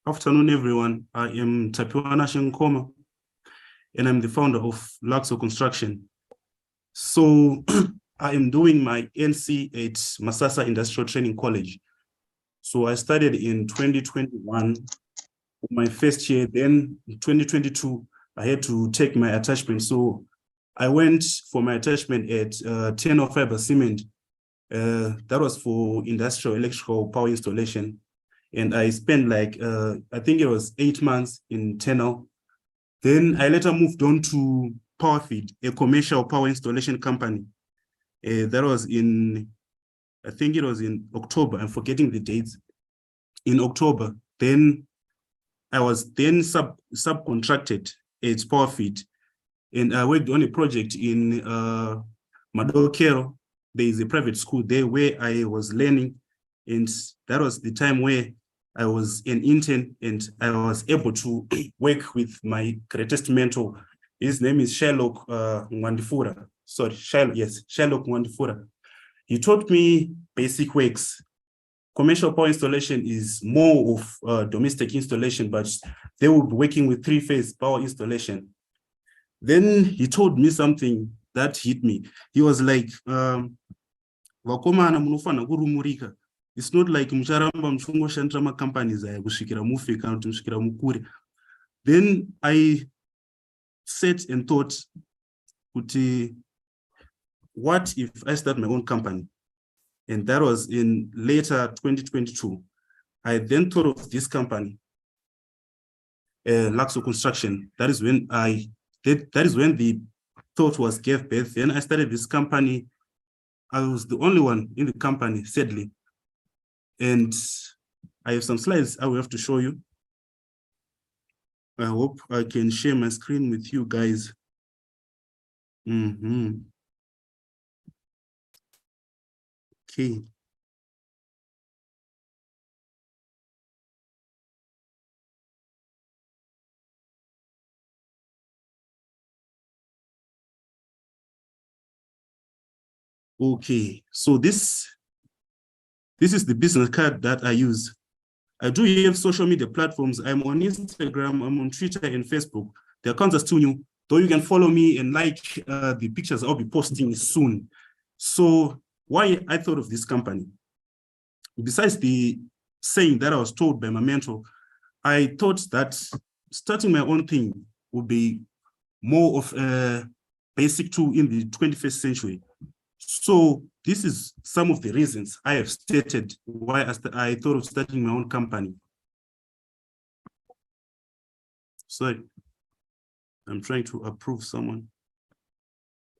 Afternoon, everyone. I am Tapiwa Nkoma, and I'm the founder of Luxor Construction. So I am doing my NC at Masasa Industrial Training College. So I started in 2021, my first year. Then in 2022, I had to take my attachment. So I went for my attachment at 10 of fiber cement. That was for industrial electrical power installation. And I spent like, I think it was 8 months in Tenor. Then I later moved on to Powerfeed, a commercial power installation company. That was in, I think it was in October. I'm forgetting the dates. In October, then I was then subcontracted at Powerfeed. And I worked on a project in Madokero. There is a private school there where I was learning. And that was the time where I was an intern and I was able to work with my greatest mentor. His name is Sherlock Mwandifura. Sorry, Sherlock Mwandifura. He taught me basic works. Commercial power installation is more of domestic installation, but they will be working with 3-phase power installation. Then he told me something that hit me. He was like, Vakomana munofana kurumurika. It's not like mcharamba mchungo shantrama companies kushikira mufe kana mshikira mukure. Then I sat and thought, what if I start my own company? And that was in later 2022. I then thought of this company, Luxor Construction. That is when the thought was gave birth. Then I started this company. I was the only one in the company, sadly. And I have some slides I will have to show you. I hope I can share my screen with you guys. Okay. Okay, so this is the business card that I use. I do have social media platforms. I'm on Instagram, I'm on Twitter and Facebook. The accounts are still new, though you can follow me and like the pictures I'll be posting soon. So why I thought of this company? Besides the saying that I was told by my mentor, I thought that starting my own thing would be more of a basic tool in the 21st century. So this is some of the reasons I have stated why I thought of starting my own company. Sorry, I'm trying to approve someone.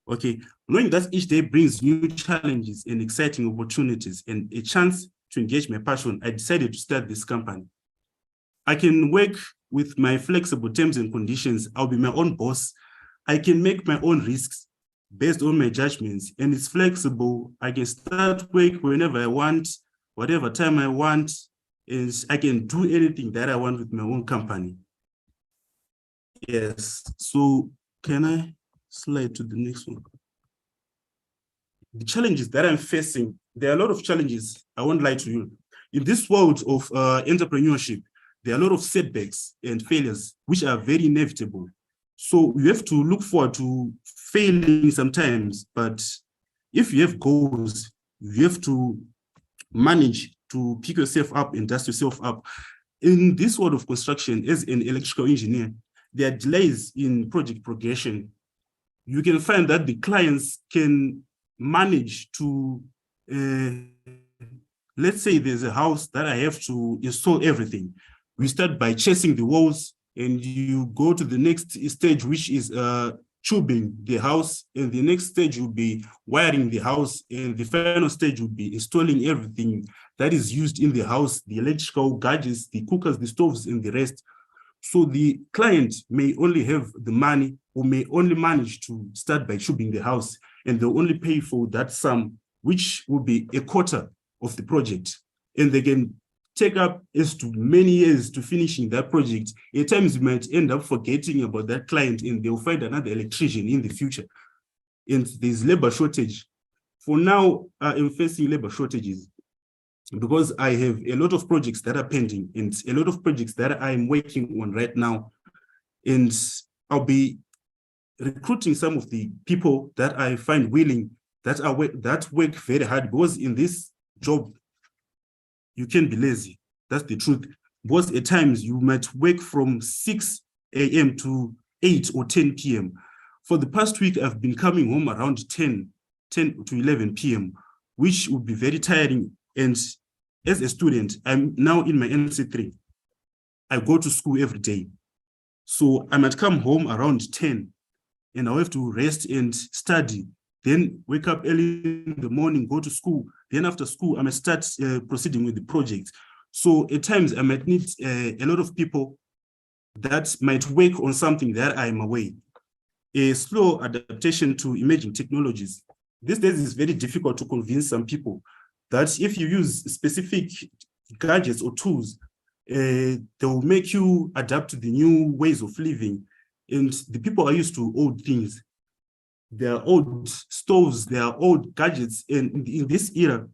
Okay, knowing that each day brings new challenges and exciting opportunities and a chance to engage my passion, I decided to start this company. I can work with my flexible terms and conditions. I'll be my own boss. I can make my own risks based on my judgments, and it's flexible. I can start work whenever I want, whatever time I want, and I can do anything that I want with my own company. Yes, so can I slide to the next one? The challenges that I'm facing, there are a lot of challenges, I won't lie to you. In this world of entrepreneurship, there are a lot of setbacks and failures, which are very inevitable. So you have to look forward to failing sometimes, but if you have goals, you have to manage to pick yourself up and dust yourself up. In this world of construction, as an electrical engineer, there are delays in project progression. You can find that the clients can manage to, let's say there's a house that I have to install everything. We start by chasing the walls, and you go to the next stage, which is tubing the house, and the next stage will be wiring the house, and the final stage will be installing everything that is used in the house, the electrical gadgets, the cookers, the stoves, and the rest. So the client may only have the money or may only manage to start by tubing the house, and they'll only pay for that sum, which will be a quarter of the project. And they can take up as to many years to finishing that project. At times you might end up forgetting about that client and they'll find another electrician in the future. And there's labor shortage. For now, I'm facing labor shortages. because I have a lot of projects that are pending and a lot of projects that I'm working on right now. And I'll be recruiting some of the people that I find willing, that work very hard, because in this job, you can be lazy. That's the truth. Because at times you might work from 6 a.m. to 8 or 10 p.m. For the past week, I've been coming home around 10 to 11 p.m., which would be very tiring. And as a student, I'm now in my NC3. I go to school every day. So I might come home around 10 and I'll have to rest and study, then wake up early in the morning, go to school. Then after school, I might start proceeding with the project. So at times I might need a lot of people that might work on something that I'm away. A slow adaptation to emerging technologies. These days it's very difficult to convince some people that if you use specific gadgets or tools, they will make you adapt to the new ways of living. And the people are used to old things. There are old stoves, there are old gadgets. And in this era,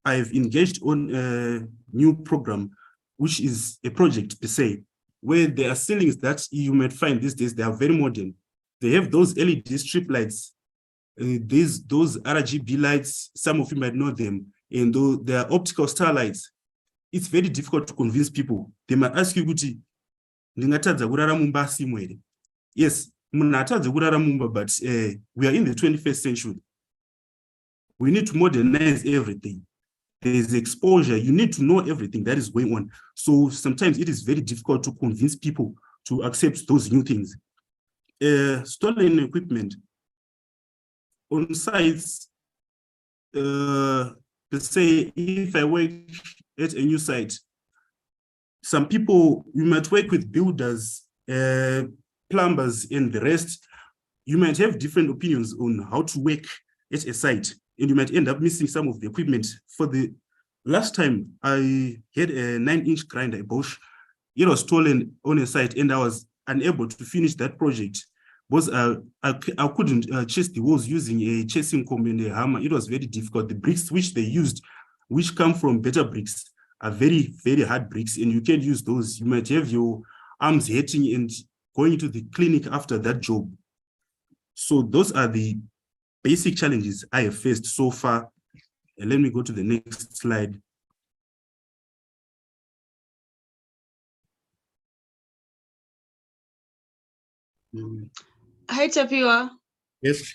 I've engaged on a new program, which is a project per se, where there are ceilings that you might find these days, they are very modern. They have those LED strip lights, those RGB lights, some of you might know them, and they are optical starlights. It's very difficult to convince people. They might ask you, Guti, yes, but we are in the 21st century. We need to modernize everything. There is exposure. You need to know everything that is going on. So sometimes it is very difficult to convince people to accept those new things. Stolen equipment on sites, let's say if I work at a new site, some people, you might work with builders, plumbers, and the rest. You might have different opinions on how to work at a site, and you might end up missing some of the equipment. For the last time, I had a 9-inch grinder, a Bosch. It was stolen on a site, and I was unable to finish that project because I couldn't chase the walls using a chasing comb and a hammer. It was very difficult. The bricks which they used, which come from better bricks, are very, very hard bricks, and you can't use those. You might have your arms hurting and going to the clinic after that job. So those are the basic challenges I have faced so far. And let me go to the next slide. Hi, Tapiwa. Yes.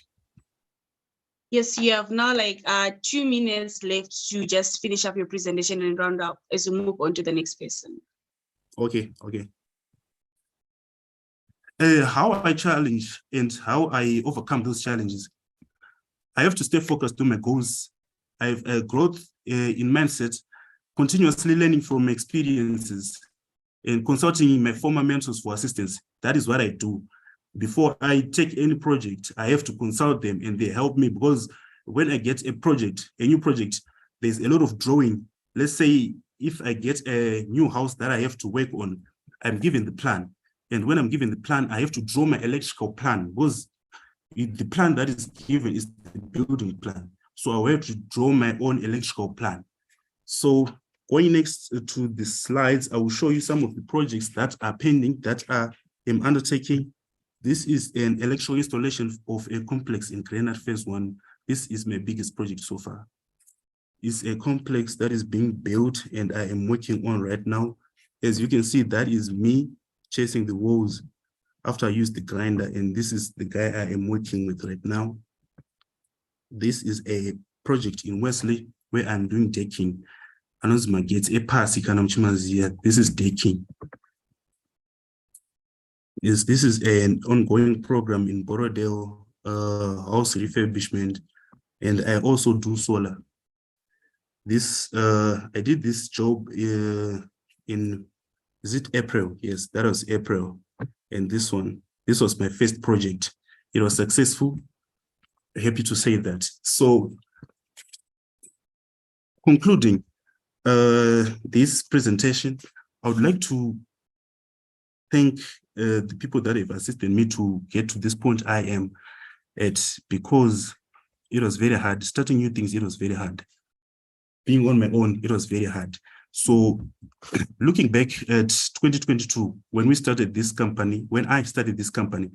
Yes, you have now like 2 minutes left to just finish up your presentation and round up as we move on to the next person. Okay. How I challenge and how I overcome those challenges. I have to stay focused on my goals. I have a growth in mindset, continuously learning from experiences and consulting my former mentors for assistance. That is what I do. Before I take any project, I have to consult them and they help me, because when I get a project, a new project, there's a lot of drawing. Let's say if I get a new house that I have to work on, I'm given the plan. And when I'm given the plan, I have to draw my electrical plan, because the plan that is given is the building plan. So I will have to draw my own electrical plan. So going next to the slides, I will show you some of the projects that are pending, that I'm undertaking. This is an electrical installation of a complex in Grenada Phase 1. This is my biggest project so far. It's a complex that is being built and I am working on right now. As you can see, that is me chasing the walls after I used the grinder, and this is the guy I am working with right now. This is a project in Wesley where I'm doing decking. This is decking. This is an ongoing program in Borodale, house refurbishment, and I also do solar. This I did this job in, is it April? Yes, that was April. And this was my first project. It was successful. Happy to say that. So concluding this presentation, I would like to thank the people that have assisted me to get to this point I am at, because it was very hard. Starting new things, it was very hard. being on my own, it was very hard. So looking back at 2022, when we started this company, when I started this company,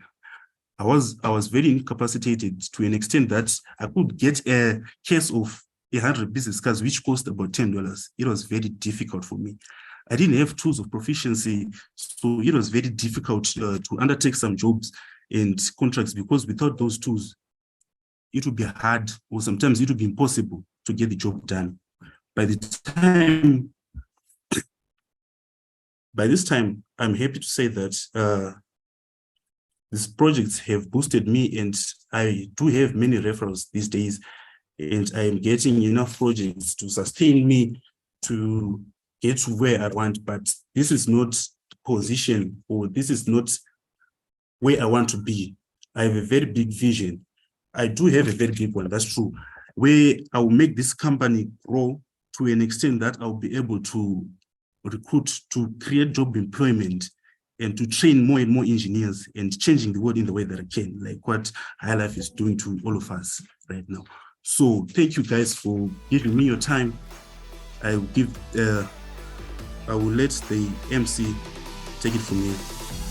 I was very incapacitated to an extent that I could get a case of 100 business cards, which cost about $10. It was very difficult for me. I didn't have tools of proficiency, so it was very difficult to undertake some jobs and contracts, because without those tools, it would be hard, or sometimes it would be impossible to get the job done. By this time, I'm happy to say that these projects have boosted me, and I do have many referrals these days, and I am getting enough projects to sustain me to get to where I want. But this is not position, or this is not where I want to be. I have a very big vision. I do have a very big one, that's true, where I will make this company grow to an extent that I'll be able to recruit, to create job employment, and to train more and more engineers, and changing the world in the way that I can, like what High Life is doing to all of us right now. So thank you guys for giving me your time. I will let the MC take it from here.